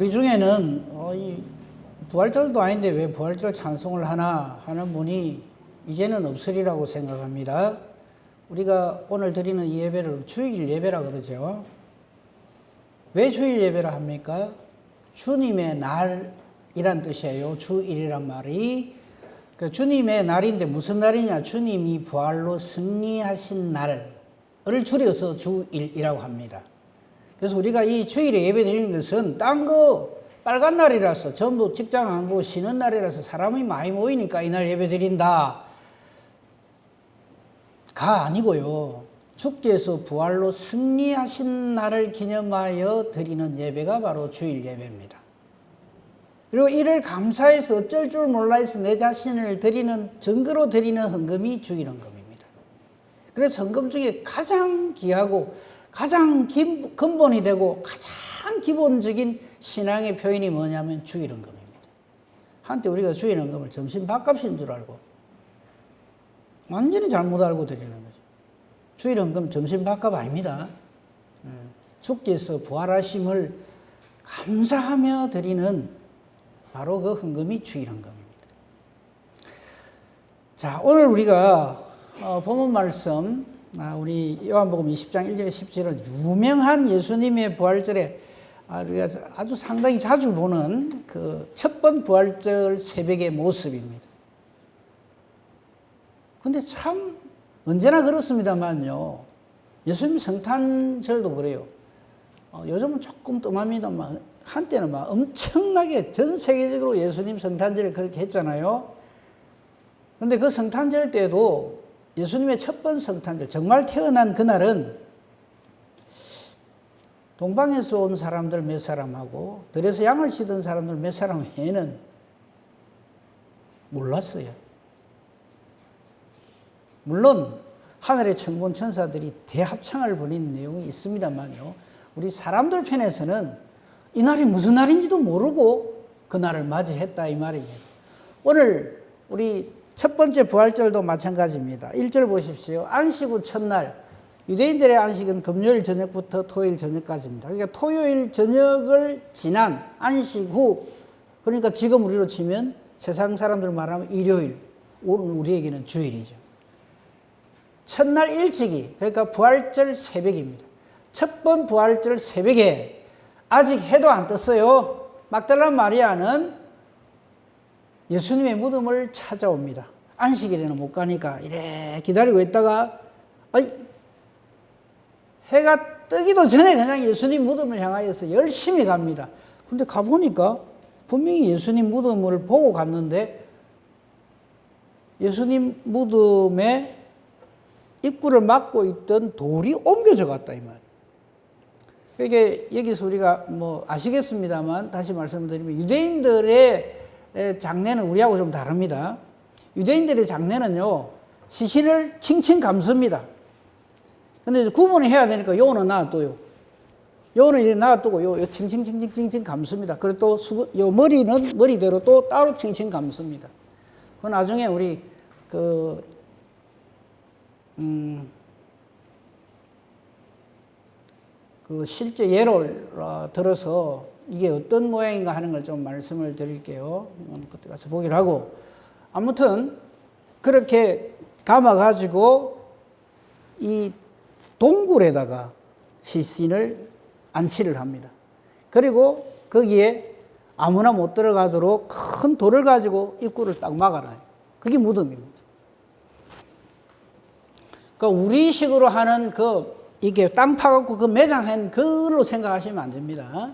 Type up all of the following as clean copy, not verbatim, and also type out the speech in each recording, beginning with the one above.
우리 중에는 이 부활절도 아닌데 왜 부활절 찬송을 하나 하는 분이 이제는 없으리라고 생각합니다. 우리가 오늘 드리는 이 예배를 주일 예배라 그러죠. 왜 주일 예배라 합니까? 주님의 날이란 뜻이에요. 주일이란 말이. 그 주님의 날인데 무슨 날이냐? 주님이 부활로 승리하신 날을 줄여서 주일이라고 합니다. 그래서 우리가 이 주일에 예배 드리는 것은 딴 거 빨간 날이라서 전부 직장 안 가고 쉬는 날이라서 사람이 많이 모이니까 이날 예배 드린다 가 아니고요. 주께서 부활로 승리하신 날을 기념하여 드리는 예배가 바로 주일 예배입니다. 그리고 이를 감사해서 어쩔 줄 몰라 해서 내 자신을 드리는 증거로 드리는 헌금이 주일 헌금입니다. 그래서 헌금 중에 가장 귀하고 가장 근본이 되고 가장 기본적인 신앙의 표현이 뭐냐면 주일 헌금입니다. 한때 우리가 주일 헌금을 점심 밥값인 줄 알고 완전히 잘못 알고 드리는 거죠. 주일 헌금 점심 밥값 아닙니다. 주께서 부활하심을 감사하며 드리는 바로 그 헌금이 주일 헌금입니다. 자, 오늘 우리가 본문 말씀 우리 요한복음 20장 1절에 17절은 유명한 예수님의 부활절에 우리가 아주 상당히 자주 보는 그 첫 번 부활절 새벽의 모습입니다. 근데 참 언제나 그렇습니다만요. 예수님 성탄절도 그래요. 요즘은 조금 뜸합니다만 한때는 막 엄청나게 전 세계적으로 예수님 성탄절을 그렇게 했잖아요. 근데 그 성탄절 때도 예수님의 첫 번 성탄절, 정말 태어난 그날은 동방에서 온 사람들 몇 사람하고 들에서 양을 치던 사람들 몇 사람 외에는 몰랐어요. 물론 하늘의 천군 천사들이 대합창을 벌이는 내용이 있습니다만요. 우리 사람들 편에서는 이 날이 무슨 날인지도 모르고 그 날을 맞이했다 이 말입니다. 오늘 우리 첫 번째 부활절도 마찬가지입니다. 1절 보십시오. 안식 후 첫날, 유대인들의 안식은 금요일 저녁부터 토요일 저녁까지입니다. 그러니까 토요일 저녁을 지난 안식 후, 그러니까 지금 우리로 치면 세상 사람들 말하면 일요일, 오늘 우리에게는 주일이죠. 첫날 일찍이, 그러니까 부활절 새벽입니다. 첫 번 부활절 새벽에 아직 해도 안 떴어요. 막달라 마리아는 예수님의 무덤을 찾아옵니다. 안식일에는 못 가니까 이래 기다리고 있다가 해가 뜨기도 전에 그냥 예수님 무덤을 향하여서 열심히 갑니다. 근데 가보니까 분명히 예수님 무덤을 보고 갔는데 예수님 무덤의 입구를 막고 있던 돌이 옮겨져 갔다 이 말이에요. 이게 여기서 우리가 뭐 아시겠습니다만 다시 말씀드리면 유대인들의 장례는 우리하고 좀 다릅니다. 유대인들의 장례는요, 시신을 칭칭 감습니다. 근데 구분을 해야 되니까 요는 놔둬요. 요는 이렇게 놔두고 요 칭칭칭칭칭칭 감습니다. 그리고 또 요 머리는 머리대로 또 따로 칭칭 감습니다. 그 나중에 우리 그 실제 예를 들어서 이게 어떤 모양인가 하는 걸 좀 말씀을 드릴게요. 그때 가서 보기로 하고. 아무튼, 그렇게 감아가지고 이 동굴에다가 시신을 안치를 합니다. 그리고 거기에 아무나 못 들어가도록 큰 돌을 가지고 입구를 딱 막아놔요. 그게 무덤입니다. 그러니까 우리식으로 하는 이게 땅 파갖고 그 매장한 그걸로 생각하시면 안 됩니다.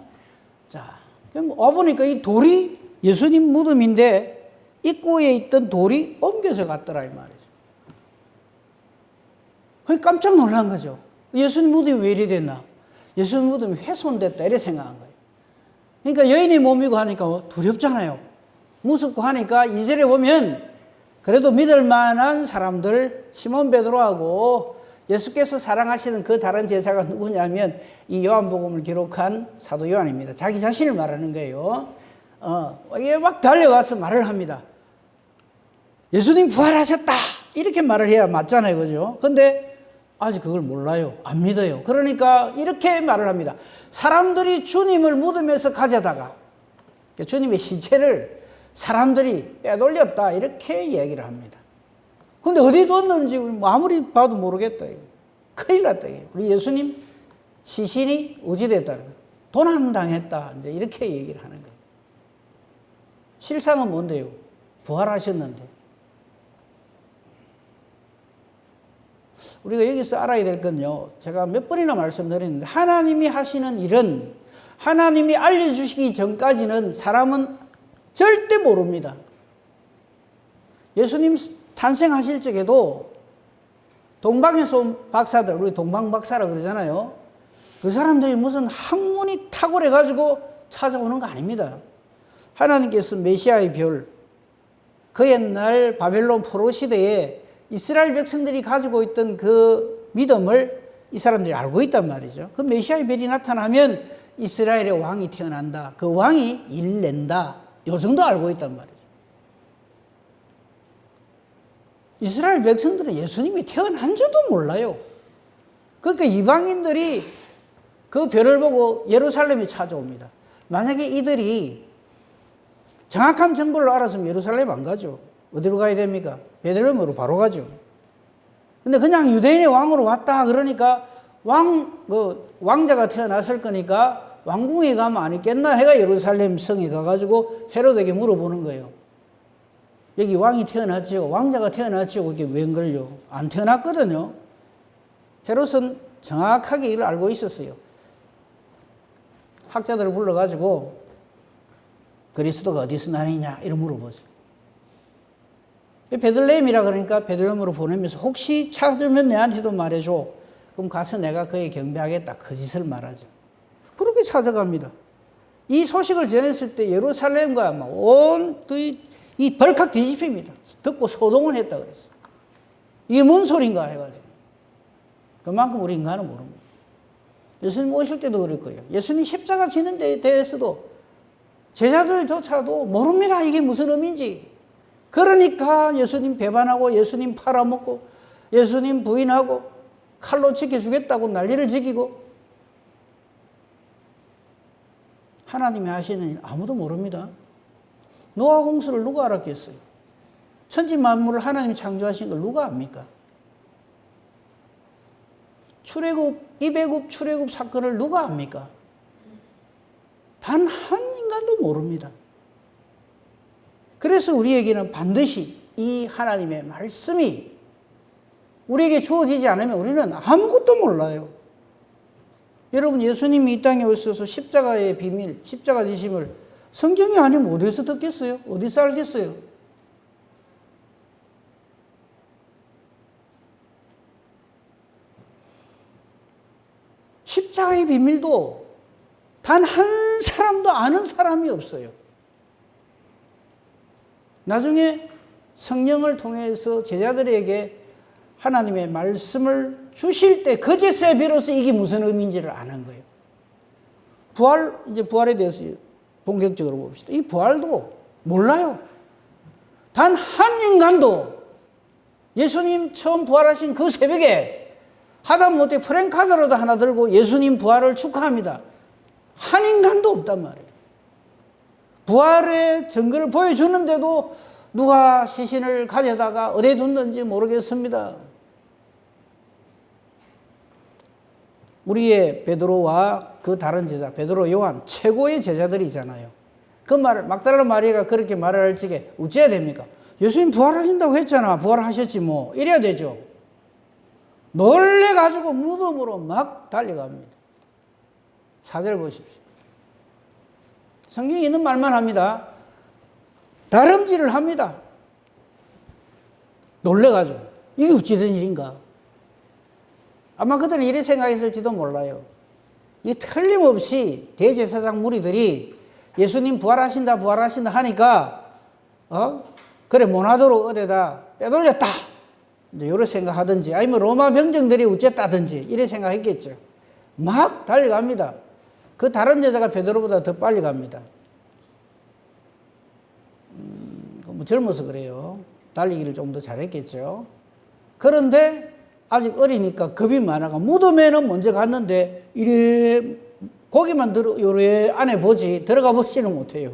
자, 그럼 와보니까 이 돌이 예수님 무덤인데 입구에 있던 돌이 옮겨져 갔더라 이 말이죠. 깜짝 놀란 거죠. 예수님 무덤이 왜 이리 됐나? 예수님 무덤이 훼손됐다 이렇게 생각한 거예요. 그러니까 여인의 몸이고 하니까 두렵잖아요. 무섭고 하니까 2절에 보면 그래도 믿을 만한 사람들 시몬 베드로하고 예수께서 사랑하시는 그 다른 제자가 누구냐면 이 요한복음을 기록한 사도 요한입니다. 자기 자신을 말하는 거예요. 이게 막 달려와서 말을 합니다. 예수님 부활하셨다! 이렇게 말을 해야 맞잖아요. 그죠? 근데 아직 그걸 몰라요. 안 믿어요. 그러니까 이렇게 말을 합니다. 사람들이 주님을 무덤에서 가져다가 주님의 시체를 사람들이 빼돌렸다. 이렇게 얘기를 합니다. 근데 어디 뒀는지 아무리 봐도 모르겠다. 큰일 났다. 우리 예수님 시신이 어찌됐다. 도난당했다. 이제 이렇게 얘기를 하는 거예요. 실상은 뭔데요? 부활하셨는데. 우리가 여기서 알아야 될 건요. 제가 몇 번이나 말씀드렸는데 하나님이 하시는 일은 하나님이 알려주시기 전까지는 사람은 절대 모릅니다. 예수님 탄생하실 적에도 동방에서 온 박사들, 우리 동방박사라 그러잖아요. 그 사람들이 무슨 학문이 탁월해가지고 찾아오는 거 아닙니다. 하나님께서 메시아의 별, 그 옛날 바벨론 포로 시대에 이스라엘 백성들이 가지고 있던 그 믿음을 이 사람들이 알고 있단 말이죠. 그 메시아의 별이 나타나면 이스라엘의 왕이 태어난다. 그 왕이 일 낸다. 요 정도 알고 있단 말이죠. 이스라엘 백성들은 예수님이 태어난 줄도 몰라요. 그러니까 이방인들이 그 별을 보고 예루살렘에 찾아옵니다. 만약에 이들이 정확한 정보를 알았으면 예루살렘 안 가죠. 어디로 가야 됩니까? 베들레헴으로 바로 가죠. 근데 그냥 유대인의 왕으로 왔다 그러니까 왕자가 태어났을 거니까 왕궁에 가면 안 있겠나 해가 예루살렘 성에 가가지고 헤롯에게 물어보는 거예요. 여기 왕이 태어났지요. 왕자가 태어났지요. 그게 웬걸요? 안 태어났거든요. 헤롯은 정확하게 이걸 알고 있었어요. 학자들을 불러가지고 그리스도가 어디서 나느냐 이런 물어보죠. 베들레헴이라 그러니까 베들레헴으로 보내면서 혹시 찾으면 내한테도 말해줘. 그럼 가서 내가 그에 경배하겠다. 그 짓을 말하죠. 그렇게 찾아갑니다. 이 소식을 전했을 때 예루살렘과 온 이 벌컥 뒤집힙니다. 듣고 소동을 했다 그랬어요. 이게 뭔 소린가 해가지고. 그만큼 우리 인간은 모릅니다. 예수님 오실 때도 그럴 거예요. 예수님 십자가 지는 데에 대해서도 제자들조차도 모릅니다. 이게 무슨 의미인지. 그러니까 예수님 배반하고 예수님 팔아먹고 예수님 부인하고 칼로 지켜주겠다고 난리를 지키고 하나님이 하시는 일 아무도 모릅니다. 노아 홍수를 누가 알았겠어요? 천지 만물을 하나님이 창조하신 걸 누가 압니까? 이배굽 출애굽 사건을 누가 압니까? 단 한 인간도 모릅니다. 그래서 우리에게는 반드시 이 하나님의 말씀이 우리에게 주어지지 않으면 우리는 아무것도 몰라요. 여러분, 예수님이 이 땅에 오셔서 십자가의 비밀, 십자가 지심을 성경이 아니면 어디서 듣겠어요? 어디서 알겠어요? 십자가의 비밀도 단 한 사람도 아는 사람이 없어요. 나중에 성령을 통해서 제자들에게 하나님의 말씀을 주실 때 그제서야 비로소 이게 무슨 의미인지를 아는 거예요. 부활에 대해서 본격적으로 봅시다. 이 부활도 몰라요. 단 한 인간도 예수님 처음 부활하신 그 새벽에 하다못해 프랭카드라도 하나 들고 예수님 부활을 축하합니다. 한 인간도 없단 말이에요. 부활의 증거를 보여주는데도 누가 시신을 가져다가 어디에 뒀는지 모르겠습니다. 우리의 베드로와 그 다른 제자, 베드로, 요한 최고의 제자들이잖아요. 그 말을 막달라 마리아가 그렇게 말을 할 적에 어째야 됩니까? 예수님 부활하신다고 했잖아. 부활하셨지 뭐. 이래야 되죠. 놀래가지고 무덤으로 막 달려갑니다. 4절 보십시오. 성경에 있는 말만 합니다. 다름질을 합니다. 놀래가지고. 이게 어찌된 일인가? 아마 그들은 이래 생각했을지도 몰라요. 이 틀림없이 대제사장 무리들이 예수님 부활하신다 하니까 그래 모나도로 어디다 빼돌렸다. 이제 이런 생각하든지 아니면 로마 병정들이 어쨌다든지 이래 생각했겠죠. 막 달려갑니다. 그 다른 제자가 베드로보다 더 빨리 갑니다. 뭐 젊어서 그래요. 달리기를 좀 더 잘했겠죠. 그런데 아직 어리니까 겁이 많아가 무덤에는 먼저 갔는데 이래 거기만 요래 안에 보지 들어가 보지는 못해요.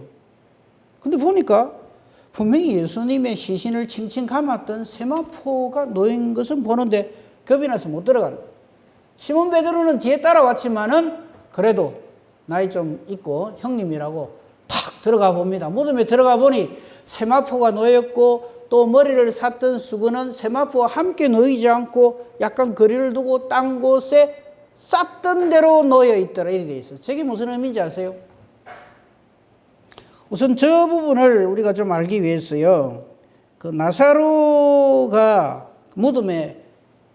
근데 보니까 분명히 예수님의 시신을 칭칭 감았던 세마포가 놓인 것은 보는데 겁이 나서 못 들어가는 거예요. 시몬 베드로는 뒤에 따라왔지만은 그래도 나이 좀 있고 형님이라고 탁 들어가 봅니다. 무덤에 들어가 보니 세마포가 놓였고 또 머리를 쌌던 수건은 세마포와 함께 놓이지 않고 약간 거리를 두고 딴 곳에 쌌던 대로 놓여 있더라. 이렇게 돼 있어요. 저게 무슨 의미인지 아세요? 우선 저 부분을 우리가 좀 알기 위해서요. 그 나사로가 무덤에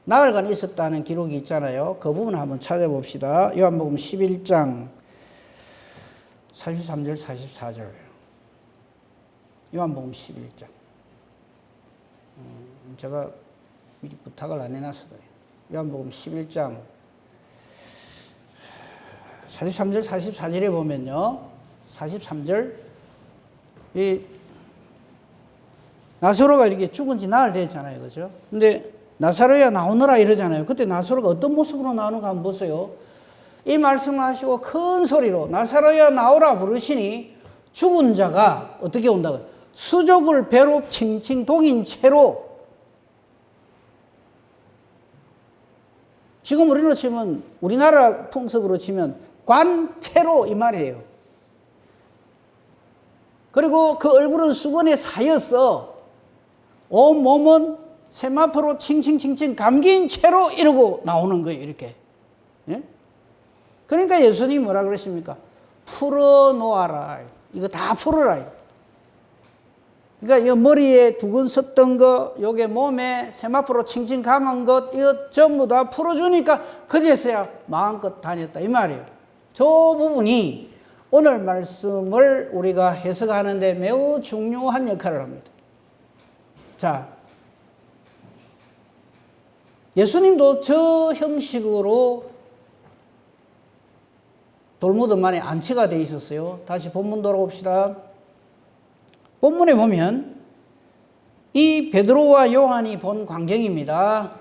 나흘간 있었다는 기록이 있잖아요. 그 부분을 한번 찾아봅시다. 요한복음 11장 43절 44절. 요한복음 11장. 제가 미리 부탁을 안 해놨어요. 요한복음 11장 43절 44절에 보면요. 43절 이 나사로가 이렇게 죽은 지 나흘 됐잖아요. 그죠? 근데 나사로야 나오너라 이러잖아요. 그때 나사로가 어떤 모습으로 나오는가 한번 보세요. 이 말씀을 하시고 큰 소리로 나사로야 나오라 부르시니 죽은 자가 어떻게 온다고요? 수족을 배로 칭칭 동인 채로, 지금 우리로 치면 우리나라 풍습으로 치면 관채로 이 말이에요. 그리고 그 얼굴은 수건에 쌓여서 온 몸은 세마포로 칭칭칭칭 감긴 채로 이러고 나오는 거예요. 이렇게. 예? 그러니까 예수님이 뭐라 그러십니까? 풀어놓아라. 이거 다 풀어라. 그러니까 이 머리에 두근 섰던 거, 요게 몸에 세마포로 칭칭 감은 것, 이거 전부 다 풀어주니까 그제서야 마음껏 다녔다. 이 말이에요. 저 부분이 오늘 말씀을 우리가 해석하는데 매우 중요한 역할을 합니다. 자, 예수님도 저 형식으로 돌무덤 안에 안치가 되어 있었어요. 다시 본문 돌아봅시다. 본문에 보면 이 베드로와 요한이 본 광경입니다.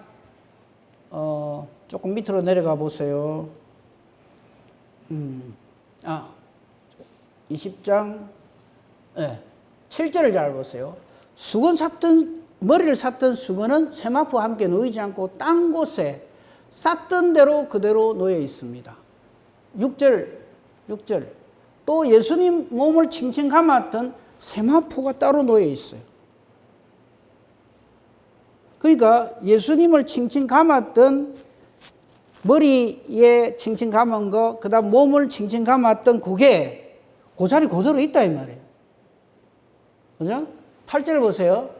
조금 밑으로 내려가 보세요. 20장 7절을 잘 보세요. 머리를 쌌던 수건은 세마포와 함께 놓이지 않고 딴 곳에 쌌던 대로 그대로 놓여 있습니다. 6절 또 예수님 몸을 칭칭 감았던 세마포가 따로 놓여 있어요. 그러니까 예수님을 칭칭 감았던 머리에 칭칭 감은 거, 그 다음 몸을 칭칭 감았던 그게 그 자리 그대로 있다 이 말이에요. 그죠? 8절 보세요.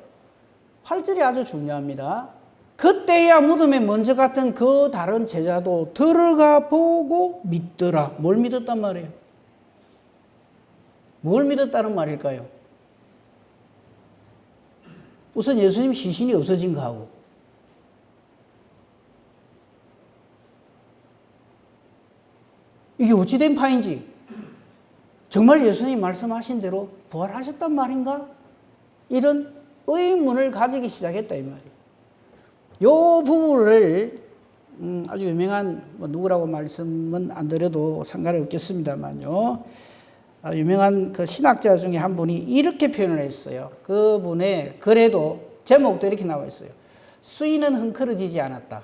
8절이 아주 중요합니다. 그때야 무덤에 먼저 갔던 그 다른 제자도 들어가 보고 믿더라. 뭘 믿었단 말이에요? 뭘 믿었다는 말일까요? 우선 예수님 시신이 없어진 거하고, 이게 어찌된 파인지, 정말 예수님 말씀하신 대로 부활하셨단 말인가? 이런 의문을 가지기 시작했다 이 말이에요. 요 부분을 아주 유명한 누구라고 말씀은 안 드려도 상관이 없겠습니다만요. 유명한 그 신학자 중에 한 분이 이렇게 표현을 했어요. 그분의 글에도 제목도 이렇게 나와 있어요. 수위는 흥크러지지 않았다.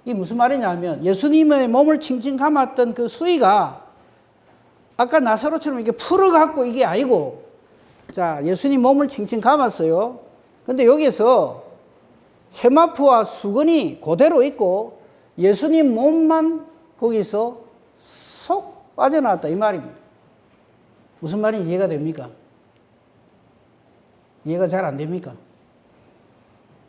이게 무슨 말이냐면 예수님의 몸을 칭칭 감았던 그 수위가 아까 나사로처럼 이렇게 풀어갖고 이게 아니고, 자, 예수님 몸을 칭칭 감았어요. 근데 여기서 세마포와 수건이 그대로 있고 예수님 몸만 거기서 쏙 빠져나왔다 이 말입니다. 무슨 말인지 이해가 됩니까? 이해가 잘 안 됩니까?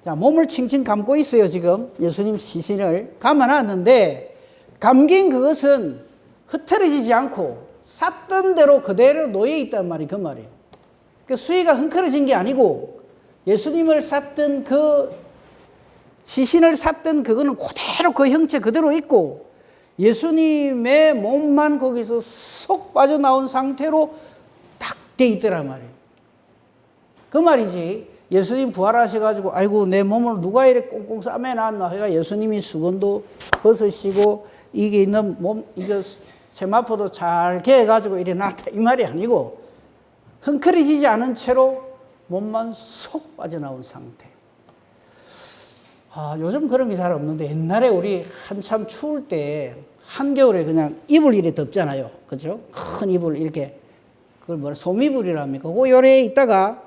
자, 몸을 칭칭 감고 있어요. 지금 예수님 시신을 감아놨는데 감긴 그것은 흐트러지지 않고 쌌던 대로 그대로 놓여 있단 말이 그 말이에요. 그 수위가 흥크러진 게 아니고 예수님을 쌌던 그 시신을 쌌던 그거는 그대로 그 형체 그대로 있고 예수님의 몸만 거기서 쏙 빠져나온 상태로 딱 돼 있더란 말이에요. 그 말이지 예수님 부활하셔가지고 아이고 내 몸을 누가 이렇게 꽁꽁 싸매놨나 해가 예수님이 수건도 벗으시고 이게 있는 몸 이게 세마포도 잘 개어가지고 이래 놨다 이 말이 아니고 흥크러지지 않은 채로 몸만 쏙 빠져나온 상태. 요즘 그런 게 잘 없는데 옛날에 우리 한참 추울 때 한겨울에 그냥 이불 이렇게 덮잖아요. 그죠? 큰 이불 이렇게 그걸 뭐라 소미불이랍니까? 그 요래 있다가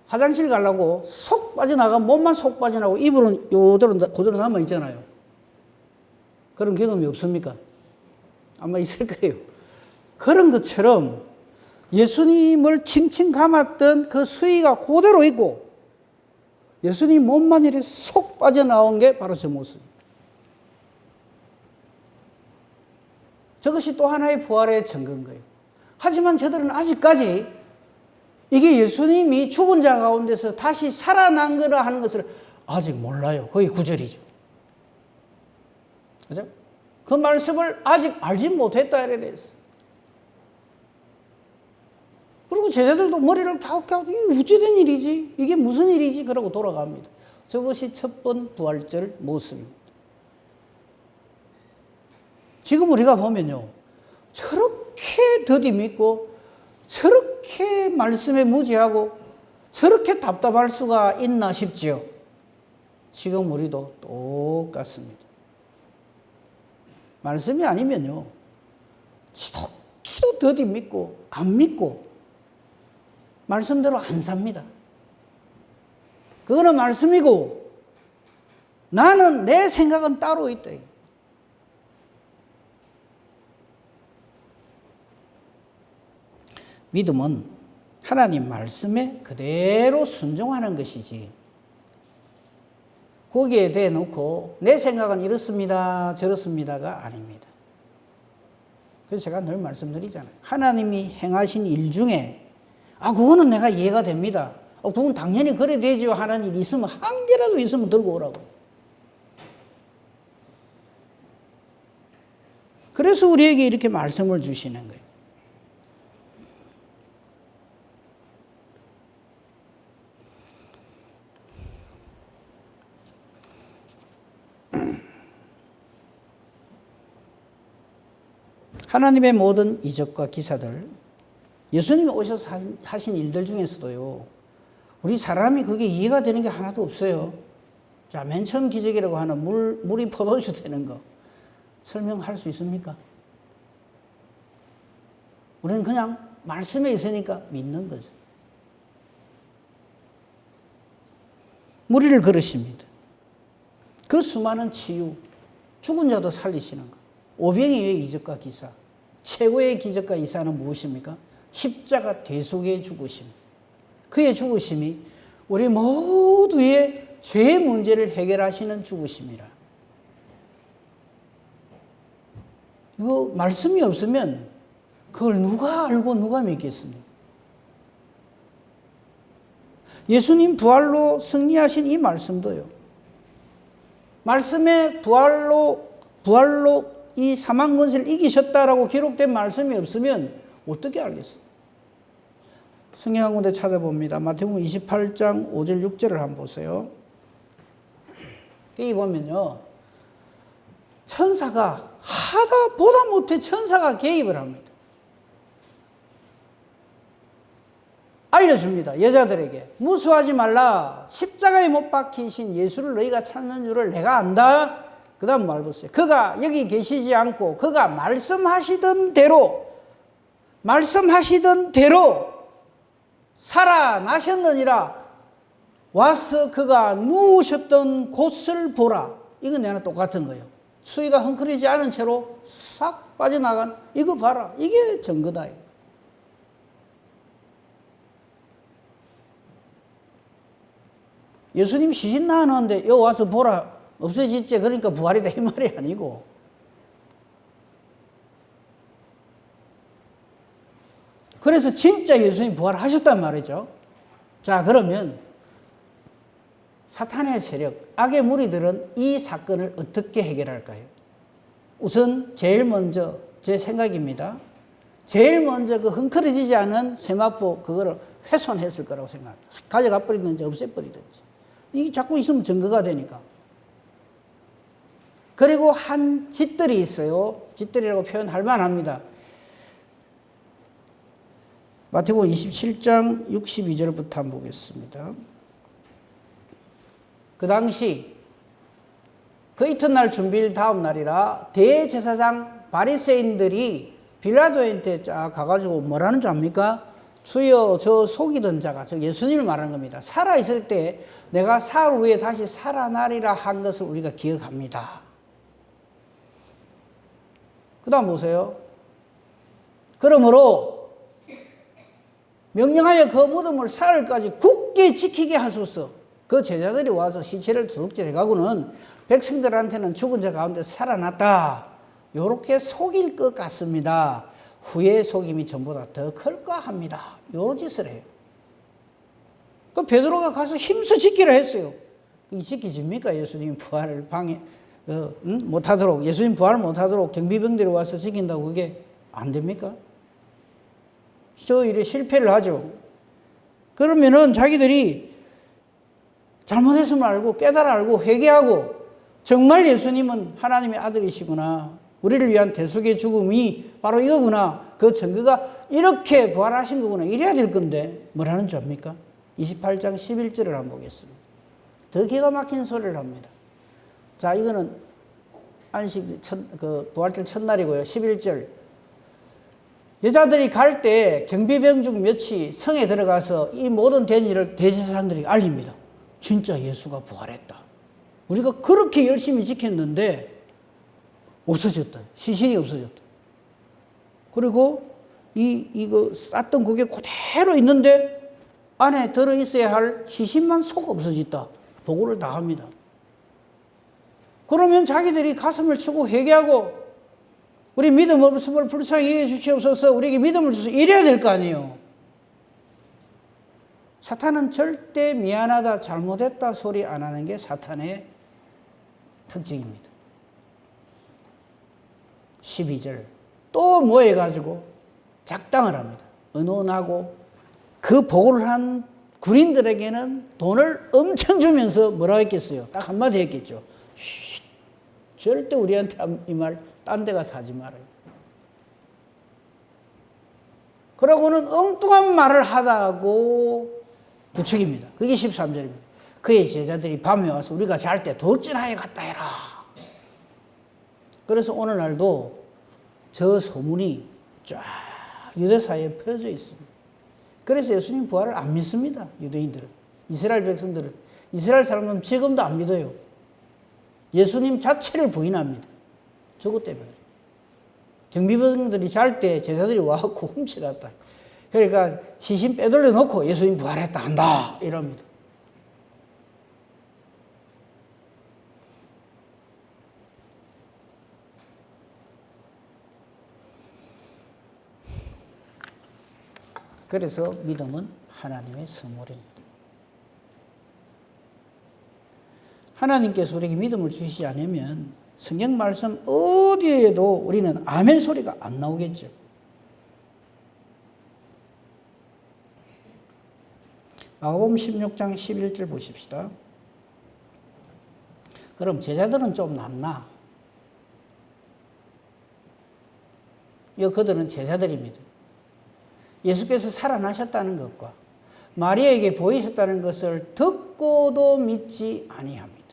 화장실 가려고 쏙 빠져나가 몸만 쏙 빠져나가고 이불은 그대로 남아 있잖아요. 그런 경험이 없습니까? 아마 있을 거예요. 그런 것처럼 예수님을 칭칭 감았던 그 수위가 그대로 있고 예수님 몸만 이렇게 쏙 빠져나온 게 바로 저 모습입니다. 저것이 또 하나의 부활의 증거인 거예요. 하지만 저들은 아직까지 이게 예수님이 죽은 자 가운데서 다시 살아난 거라 하는 것을 아직 몰라요. 거의 9절이죠. 그죠? 그 말씀을 아직 알지 못했다 이래 됐어. 그리고 제자들도 머리를 갸웃갸웃 이게 어찌된 일이지? 이게 무슨 일이지? 그러고 돌아갑니다. 저것이 첫 번 부활절 모습입니다. 지금 우리가 보면요. 저렇게 더디 믿고 저렇게 말씀에 무지하고 저렇게 답답할 수가 있나 싶지요. 지금 우리도 똑같습니다. 말씀이 아니면요. 지독히도 더디 믿고 안 믿고 말씀대로 안 삽니다. 그거는 말씀이고 나는 내 생각은 따로 있다. 믿음은 하나님 말씀에 그대로 순종하는 것이지 거기에 대놓고 내 생각은 이렇습니다 저렇습니다가 아닙니다. 그래서 제가 늘 말씀드리잖아요. 하나님이 행하신 일 중에 그거는 내가 이해가 됩니다. 그건 당연히 그래 되죠 하는 일이 있으면 한 개라도 있으면 들고 오라고. 그래서 우리에게 이렇게 말씀을 주시는 거예요. 하나님의 모든 이적과 기사들, 예수님이 오셔서 하신 일들 중에서도요, 우리 사람이 그게 이해가 되는 게 하나도 없어요. 자, 맨 처음 기적이라고 하는 물이 포도주 되는 거, 설명할 수 있습니까? 우리는 그냥 말씀에 있으니까 믿는 거죠. 무리를 걸으십니다. 그 수많은 치유, 죽은 자도 살리시는 거, 오병이어의 이적과 기사, 최고의 기적과 기사는 무엇입니까? 십자가 대속의 죽으심. 그의 죽으심이 우리 모두의 죄의 문제를 해결하시는 죽으심이라. 이거 말씀이 없으면 그걸 누가 알고 누가 믿겠습니까? 예수님 부활로 승리하신 이 말씀도요. 말씀에 부활로 이 사망 권세를 이기셨다라고 기록된 말씀이 없으면 어떻게 알겠습니까? 성경 한 군데 찾아봅니다. 마태복음 28장 5절 6절을 한번 보세요. 여기 보면요. 천사가 하다 보다 못해 천사가 개입을 합니다. 알려줍니다. 여자들에게. 무수하지 말라. 십자가에 못 박히신 예수를 너희가 찾는 줄을 내가 안다. 그 다음 말 보세요. 그가 여기 계시지 않고 그가 말씀하시던 대로 살아나셨느니라. 와서 그가 누우셨던 곳을 보라. 이건 내가 똑같은 거예요. 수위가 헝클어지지 않은 채로 싹 빠져나간 이거 봐라. 이게 증거다. 예수님 시신 나왔는데 여기 와서 보라. 없어졌지. 그러니까 부활이다 이 말이 아니고 그래서 진짜 예수님 부활하셨단 말이죠. 자, 그러면 사탄의 세력, 악의 무리들은 이 사건을 어떻게 해결할까요? 우선 제일 먼저 제 생각입니다. 제일 먼저 그 흥크러지지 않은 세마포 그거를 훼손했을 거라고 생각합니다. 가져가 버리든지 없애버리든지. 이게 자꾸 있으면 증거가 되니까. 그리고 한 짓들이 있어요. 짓들이라고 표현할 만합니다. 마태복음 27장 62절부터 한번 보겠습니다. 그 당시 그 이튿날 준비일 다음 날이라 대제사장 바리새인들이 빌라도한테 쫙 가가지고 뭐라는 줄 압니까? 주여 저 속이던 자가, 저 예수님을 말하는 겁니다. 살아있을 때 내가 사흘 후에 다시 살아나리라 한 것을 우리가 기억합니다. 그 다음 보세요. 그러므로 명령하여 그 무덤을 사흘까지 굳게 지키게 하소서. 그 제자들이 와서 시체를 두둑질 해가고는 백성들한테는 죽은 자 가운데 살아났다, 요렇게 속일 것 같습니다. 후에 속임이 전보다 더 클까 합니다. 요 짓을 해요. 그 베드로가 가서 힘써 지키라 했어요. 이게 지키집니까? 예수님 부활을 못하도록, 예수님 부활을 못하도록 경비병들이 와서 지킨다고 그게 안 됩니까? 저 일에 실패를 하죠. 그러면은 자기들이 잘못했음을 알고 깨달아 알고 회개하고 정말 예수님은 하나님의 아들이시구나, 우리를 위한 대속의 죽음이 바로 이거구나, 그 증거가 이렇게 부활하신 거구나, 이래야 될 건데 뭐라는 줄 압니까? 28장 11절을 한번 보겠습니다. 더 기가 막힌 소리를 합니다. 자, 이거는 안식 부활절 첫날이고요. 11절. 여자들이 갈 때 경비병 중 몇이 성에 들어가서 이 모든 된 일을 대제사장들이 알립니다. 진짜 예수가 부활했다. 우리가 그렇게 열심히 지켰는데 없어졌다. 시신이 없어졌다. 그리고 이거 쌌던 그게 그대로 있는데 안에 들어있어야 할 시신만 속 없어졌다. 보고를 다 합니다. 그러면 자기들이 가슴을 치고 회개하고 우리 믿음 없음을 불쌍히 여겨 주시옵소서, 우리에게 믿음을 주소서, 이래야 될 거 아니에요. 사탄은 절대 미안하다, 잘못했다 소리 안 하는 게 사탄의 특징입니다. 12절. 또 모여가지고 작당을 합니다. 의논하고 그 보고를 한 군인들에게는 돈을 엄청 주면서 뭐라고 했겠어요? 딱 한마디 했겠죠. 쉿, 절대 우리한테 이 말 딴 데 가서 하지 말아요. 그러고는 엉뚱한 말을 하다고 부추깁니다. 그게 13절입니다. 그의 제자들이 밤에 와서 우리가 잘 때 도찐하게 갔다 해라. 그래서 오늘날도 저 소문이 쫙 유대사회에 펴져 있습니다. 그래서 예수님 부활을 안 믿습니다. 유대인들은. 이스라엘 백성들은. 이스라엘 사람들은 지금도 안 믿어요. 예수님 자체를 부인합니다. 저것 때문에. 경비병들이 잘 때 제자들이 와갖고 훔쳐갔다. 그러니까 시신 빼돌려 놓고 예수님 부활했다 한다 이럽니다. 그래서 믿음은 하나님의 선물입니다. 하나님께서 우리에게 믿음을 주시지 않으면 성경 말씀 어디에도 우리는 아멘 소리가 안 나오겠죠. 마가복음 16장 11절 보십시다. 그럼 제자들은 좀 낫나? 그들은 제자들입니다. 예수께서 살아나셨다는 것과 마리아에게 보이셨다는 것을 듣고도 믿지 아니합니다.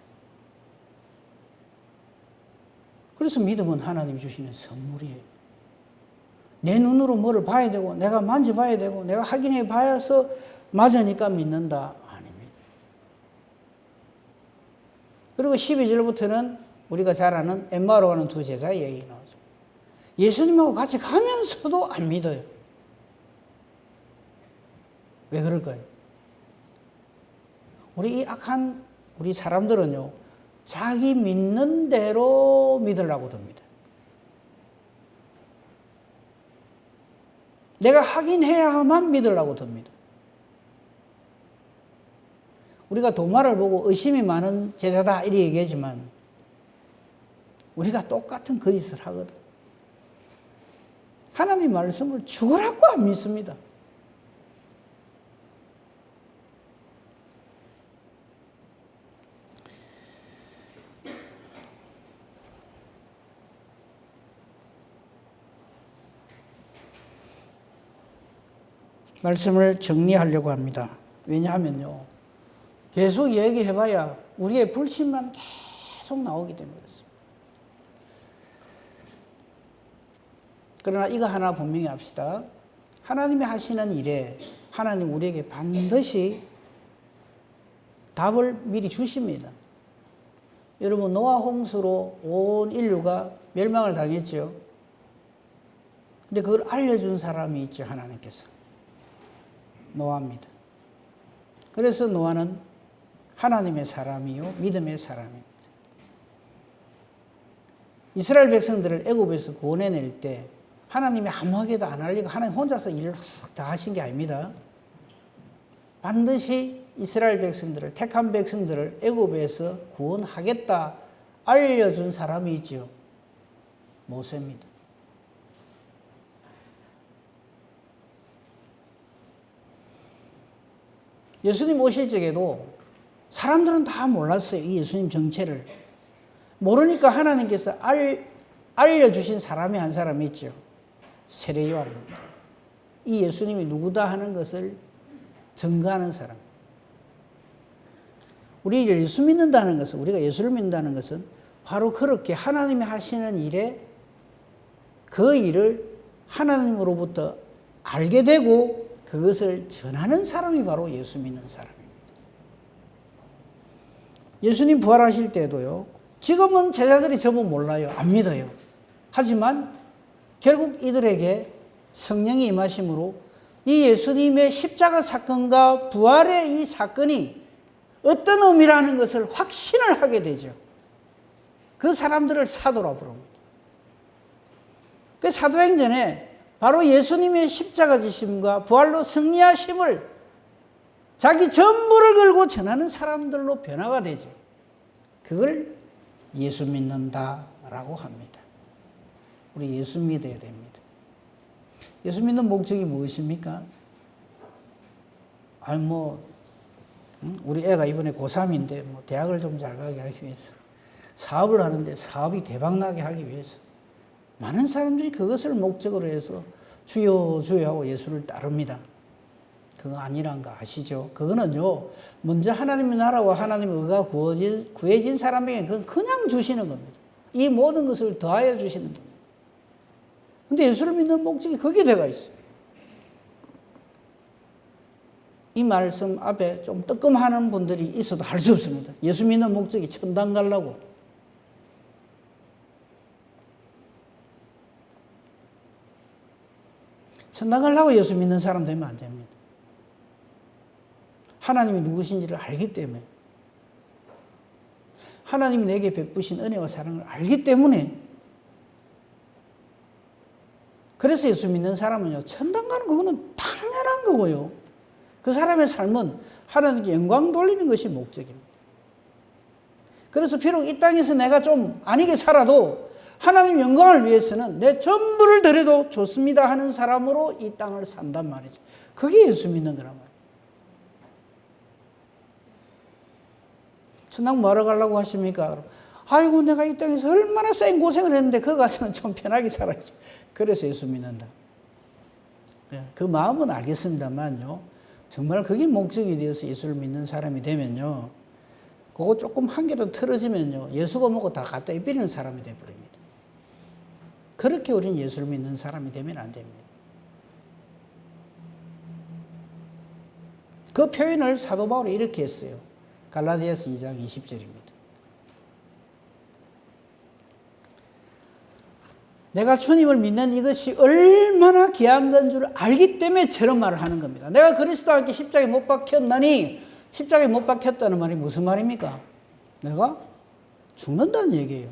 그래서 믿음은 하나님 주시는 선물이에요. 내 눈으로 뭐를 봐야 되고 내가 만져봐야 되고 내가 확인해 봐야서 맞으니까 믿는다? 아닙니다. 그리고 12절부터는 우리가 잘 아는 엠마오로 가는 두 제자의 얘기 나오죠. 예수님하고 같이 가면서도 안 믿어요. 왜 그럴까요? 우리 이 악한 우리 사람들은요, 자기 믿는 대로 믿으려고 듭니다. 내가 확인해야만 믿으려고 듭니다. 우리가 도마를 보고 의심이 많은 제자다 이렇게 얘기하지만 우리가 똑같은 거짓을 하거든. 하나님 말씀을 죽으라고 안 믿습니다. 말씀을 정리하려고 합니다. 왜냐하면요, 계속 얘기해봐야 우리의 불신만 계속 나오기 때문에 그렇습니다. 그러나 이거 하나 분명히 합시다. 하나님이 하시는 일에 하나님 우리에게 반드시 답을 미리 주십니다. 여러분, 노아 홍수로 온 인류가 멸망을 당했죠. 근데 그걸 알려준 사람이 있죠, 하나님께서. 노아입니다. 그래서 노아는 하나님의 사람이요, 믿음의 사람입니다. 이스라엘 백성들을 애굽에서 구원해낼 때 하나님이 아무하게도 안 알리고 하나님 혼자서 일을 다 하신 게 아닙니다. 반드시 이스라엘 백성들을, 택한 백성들을 애굽에서 구원하겠다 알려준 사람이 있죠. 모세입니다. 예수님 오실 적에도 사람들은 다 몰랐어요. 이 예수님 정체를. 모르니까 하나님께서 알려주신 사람이 한 사람이 있죠. 세례 요한입니다. 이 예수님이 누구다 하는 것을 증거하는 사람. 우리 예수 믿는다는 것은, 우리가 예수를 믿는다는 것은 바로 그렇게 하나님이 하시는 일에 그 일을 하나님으로부터 알게 되고 그것을 전하는 사람이 바로 예수 믿는 사람입니다. 예수님 부활하실 때도요, 지금은 제자들이 전부 몰라요. 안 믿어요. 하지만 결국 이들에게 성령이 임하심으로 이 예수님의 십자가 사건과 부활의 이 사건이 어떤 의미라는 것을 확신을 하게 되죠. 그 사람들을 사도라 부릅니다. 그 사도행전에 바로 예수님의 십자가 지심과 부활로 승리하심을 자기 전부를 걸고 전하는 사람들로 변화가 되죠. 그걸 예수 믿는다라고 합니다. 우리 예수 믿어야 됩니다. 예수 믿는 목적이 무엇입니까? 우리 애가 이번에 고3인데 대학을 좀 잘 가게 하기 위해서, 사업을 하는데 사업이 대박나게 하기 위해서, 많은 사람들이 그것을 목적으로 해서 주여 주여 하고 예수를 따릅니다. 그거 아니란 거 아시죠? 그거는요, 먼저 하나님의 나라와 하나님의 의가 구해진 사람에게 그건 그냥 주시는 겁니다. 이 모든 것을 더하여 주시는 겁니다. 근데 예수를 믿는 목적이 거기에 들어가 있어요. 이 말씀 앞에 좀 뜨끔하는 분들이 있어도 할 수 없습니다. 예수 믿는 목적이 천당 가려고. 천당 가려고 예수 믿는 사람 되면 안 됩니다. 하나님이 누구신지를 알기 때문에, 하나님이 내게 베푸신 은혜와 사랑을 알기 때문에, 그래서 예수 믿는 사람은요, 천당 가는 그거는 당연한 거고요. 그 사람의 삶은 하나님께 영광 돌리는 것이 목적입니다. 그래서 비록 이 땅에서 내가 좀 아니게 살아도 하나님 영광을 위해서는 내 전부를 드려도 좋습니다 하는 사람으로 이 땅을 산단 말이죠. 그게 예수 믿는 거란 말이에요. 천당 뭐하러 가려고 하십니까? 아이고, 내가 이 땅에서 얼마나 쌓인 고생을 했는데 거기 가서는 좀 편하게 살아야지. 그래서 예수 믿는다. 그 마음은 알겠습니다만요, 정말 그게 목적이 되어서 예수를 믿는 사람이 되면요, 그거 조금 한 개로 틀어지면요, 예수가 뭐고 다 갖다 입히는 사람이 되어버립니다. 그렇게 우리는 예수를 믿는 사람이 되면 안 됩니다. 그 표현을 사도 바울이 이렇게 했어요. 갈라디아서 2장 20절입니다. 내가 주님을 믿는 이것이 얼마나 귀한 건 줄 알기 때문에 저런 말을 하는 겁니다. 내가 그리스도와 함께 십자가에 못 박혔나니, 십자가에 못 박혔다는 말이 무슨 말입니까? 내가 죽는다는 얘기예요.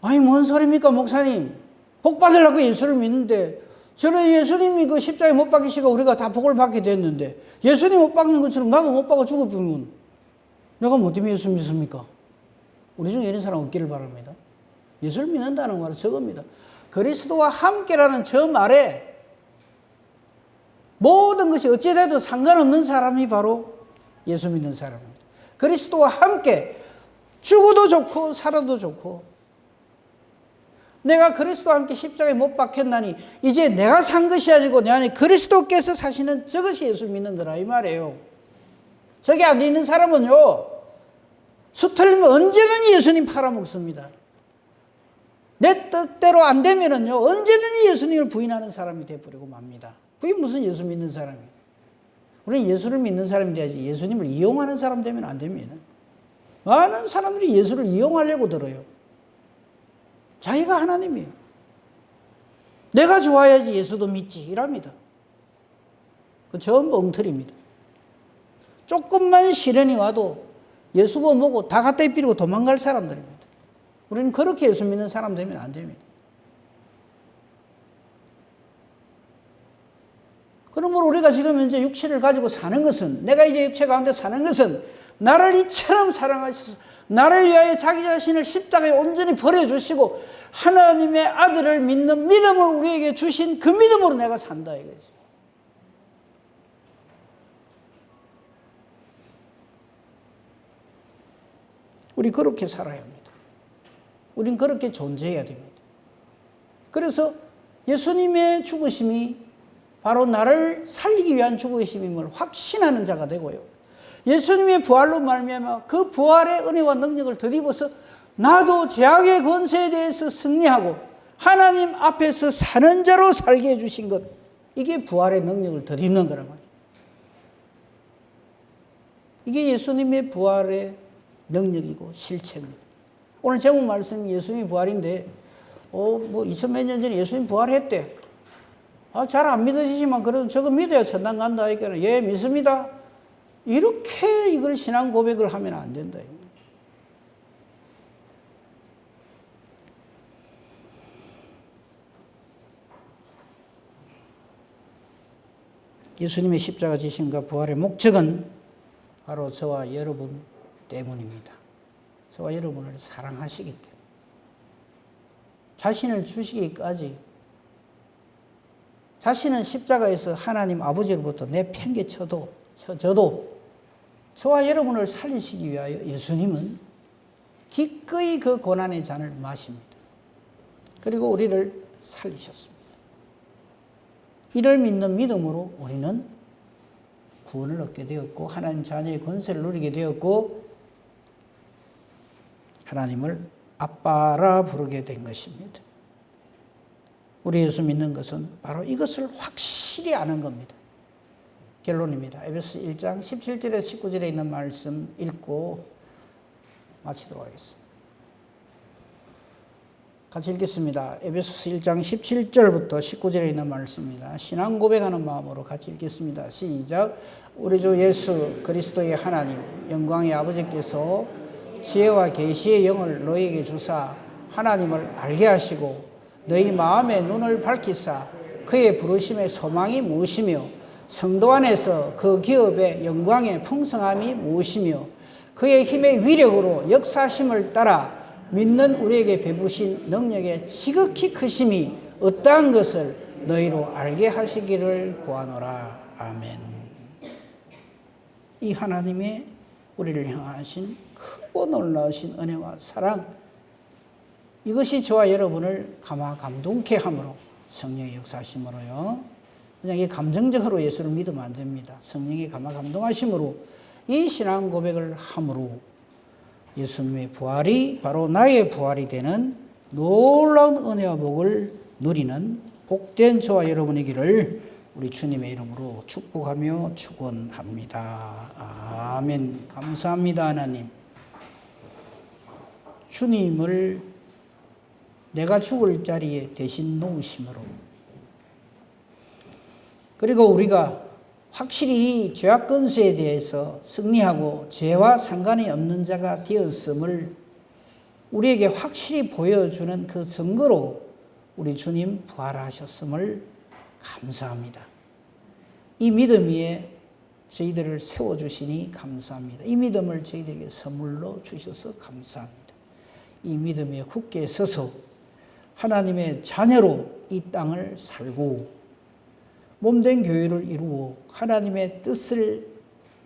아니, 뭔 소리입니까, 목사님? 복 받으려고 예수를 믿는데, 저는 예수님이 그 십자가에 못 박히시고 우리가 다 복을 받게 됐는데, 예수님 못 박는 것처럼 나도 못 박아 죽어보면 내가 뭐 때문에 예수 믿습니까? 우리 중에 이런 사람 없기를 바랍니다. 예수를 믿는다는 말은 저겁니다. 그리스도와 함께라는 저 말에 모든 것이 어찌돼도 상관없는 사람이 바로 예수 믿는 사람입니다. 그리스도와 함께 죽어도 좋고 살아도 좋고, 내가 그리스도와 함께 십자가에 못 박혔나니 이제 내가 산 것이 아니고 내 안에 그리스도께서 사시는 저것이 예수 믿는 거라 이 말이에요. 저게 안 돼 있는 사람은요, 수틀리면 언제든지 예수님 팔아먹습니다. 내 뜻대로 안 되면은요, 언제든지 예수님을 부인하는 사람이 되어버리고 맙니다. 그게 무슨 예수 믿는 사람이에요. 우리는 예수를 믿는 사람이 돼야지 예수님을 이용하는 사람 되면 안 됩니다. 많은 사람들이 예수를 이용하려고 들어요. 자기가 하나님이에요. 내가 좋아야지 예수도 믿지 이랍니다. 그 전부 엉터리입니다. 조금만 시련이 와도 예수가 뭐고 다 갖다 입히고 도망갈 사람들입니다. 우리는 그렇게 예수 믿는 사람 되면 안 됩니다. 그러므로 우리가 지금 현재 육체를 가지고 사는 것은, 내가 이제 육체 가운데 사는 것은 나를 이처럼 사랑하셔서 나를 위하여 자기 자신을 십자가에 온전히 버려주시고 하나님의 아들을 믿는 믿음을 우리에게 주신 그 믿음으로 내가 산다 이거지. 우리 그렇게 살아야 합니다. 우린 그렇게 존재해야 됩니다. 그래서 예수님의 죽으심이 바로 나를 살리기 위한 죽으심임을 확신하는 자가 되고요. 예수님의 부활로 말미암아 그 부활의 은혜와 능력을 덧입어서 나도 죄악의 권세에 대해서 승리하고 하나님 앞에서 사는 자로 살게 해주신 것, 이게 부활의 능력을 덧입는 거란 말이에요. 이게 예수님의 부활의 능력이고 실체입니다. 오늘 제목 말씀이 예수님이 부활인데, 뭐 2000몇 년 전에 예수님 부활했대. 잘 안 믿어지지만 그래도 저거 믿어야 천당 간다 하니까 예, 믿습니다. 이렇게 이걸 신앙 고백을 하면 안 된다. 예수님의 십자가 지심과 부활의 목적은 바로 저와 여러분 때문입니다. 저와 여러분을 사랑하시기 때문에. 자신을 주시기까지, 자신은 십자가에서 하나님 아버지로부터 내팽개쳐도 저도 저와 여러분을 살리시기 위하여 예수님은 기꺼이 그 고난의 잔을 마십니다. 그리고 우리를 살리셨습니다. 이를 믿는 믿음으로 우리는 구원을 얻게 되었고 하나님 자녀의 권세를 누리게 되었고 하나님을 아빠라 부르게 된 것입니다. 우리 예수 믿는 것은 바로 이것을 확실히 아는 겁니다. 결론입니다. 에베소 1장 17절에서 19절에 있는 말씀 읽고 마치도록 하겠습니다. 같이 읽겠습니다. 에베소서 1장 17절부터 19절에 있는 말씀입니다. 신앙 고백하는 마음으로 같이 읽겠습니다. 시작. 우리 주 예수 그리스도의 하나님 영광의 아버지께서 지혜와 계시의 영을 너희에게 주사 하나님을 알게 하시고 너희 마음의 눈을 밝히사 그의 부르심의 소망이 무엇이며 성도 안에서 그 기업의 영광의 풍성함이 무엇이며 그의 힘의 위력으로 역사심을 따라 믿는 우리에게 베푸신 능력의 지극히 크심이 어떠한 것을 너희로 알게 하시기를 구하노라. 아멘. 이 하나님의 우리를 향하신 크고 놀라우신 은혜와 사랑, 이것이 저와 여러분을 감동케 함으로 성령의 역사하심으로요. 그냥 이 감정적으로 예수를 믿으면 안 됩니다. 성령의 감동하심으로 이 신앙 고백을 함으로 예수님의 부활이 바로 나의 부활이 되는 놀라운 은혜와 복을 누리는 복된 저와 여러분이기를 우리 주님의 이름으로 축복하며 축원합니다. 아멘. 감사합니다, 하나님. 주님을 내가 죽을 자리에 대신 놓으심으로, 그리고 우리가 확실히 이 죄악 권세에 대해서 승리하고 죄와 상관이 없는 자가 되었음을 우리에게 확실히 보여주는 그 증거로 우리 주님 부활하셨음을 감사합니다. 이 믿음 위에 저희들을 세워주시니 감사합니다. 이 믿음을 저희들에게 선물로 주셔서 감사합니다. 이 믿음 위에 굳게 서서 하나님의 자녀로 이 땅을 살고 몸된 교회를 이루어 하나님의 뜻을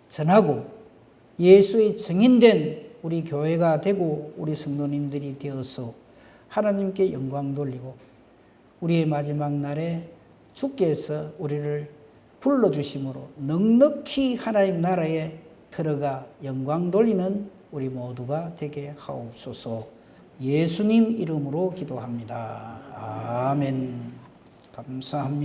전하고 예수의 증인된 우리 교회가 되고 우리 성도님들이 되어서 하나님께 영광 돌리고 우리의 마지막 날에 주께서 우리를 불러주심으로 넉넉히 하나님 나라에 들어가 영광 돌리는 우리 모두가 되게 하옵소서. 예수님 이름으로 기도합니다. 아멘. 감사합니다.